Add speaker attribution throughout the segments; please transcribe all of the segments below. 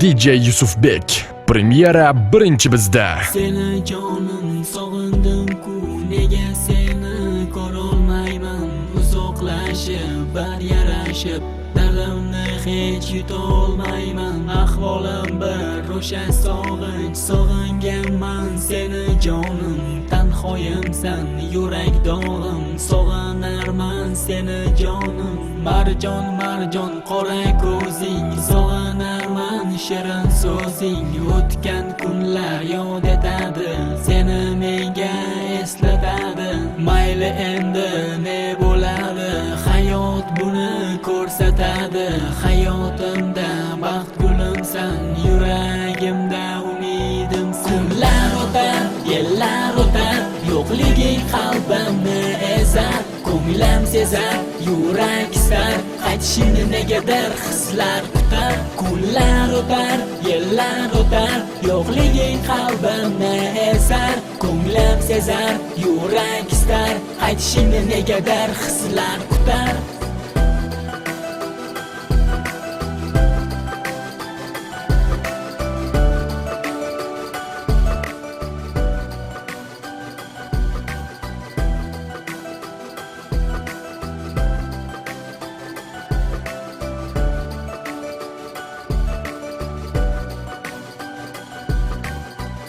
Speaker 1: DJ Yusufbek premyera birinchi bizda.
Speaker 2: Seni jonim sog'indim-ku, nega seni ko'rolmayman? Uzoqlashib, bir yarashib, dardimni hech yutolmayman. Ahvolim bir ro'shan sog'inch, sog'inganman seni jonim. Tanhoyimsan, yurak dog'im, sog'inarman seni jonim. Marjon marjon qora ko'zing, sog'inarman shirin so'zing. O'tgan kunlar yod etadi, seni menga eslatadi. Mayli endi ne bo'ladi, hayot buni ko'rsatadi. Hayotimda baxt gulimsan, yuragimda umidimsan. Kunlar o'tar, yillar o'tar, yo'qliging qalbimni ezar. Ko'nglim sezar, yurak istar, qaytishingni negadir hislar kutar. Kunlar o'tar, yillar o'tar, yo'qliging qalbimni ezar. Ko'nglim sezar, yurak istar, qaytishingni negadir hislar kutar.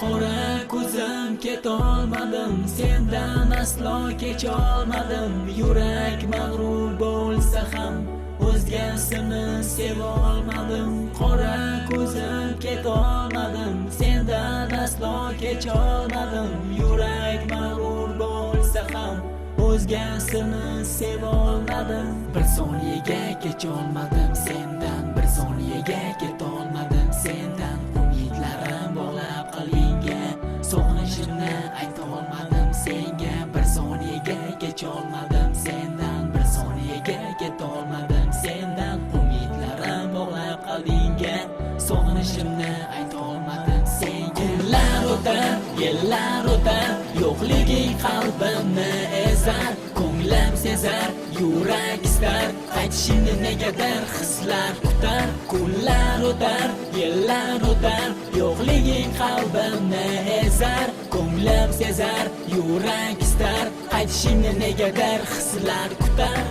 Speaker 2: Qora ko'zim ketolmadim, sendan aslo kecholmadim. Yurak mag'rur bo'lsa ham o'zgasini sevolmadim. Qora ko'zim ketolmadim, sendan aslo kecholmadim. Yurak mag'rur bo'lsa ham o'zgasini sevolmadim. Bir soniyaga kecholmadim sendan, bir soniyaga ketolmadim sendan. Umidlarim bog'lab qalbingga, sog'inishimni aytolmadim senga. Bir soniyaga kecholmadim sendan, bir soniyaga ketolmadim sendan. Umidlarim bog'lab qalbingga, sog'inishimni aytolmadim senga. Kunlar o'tar, yillar o'tar, yo'qliging qalbimni ezar. Ko'nglim sezar, yurak istar, qaytishingni negadir hislar kutar. Kunlar o'tar, yillar o'tar, yo'qliging qalbimni ezar. Ko'nglim sezar, yurak istar, qaytishingni negadir hislar kutar.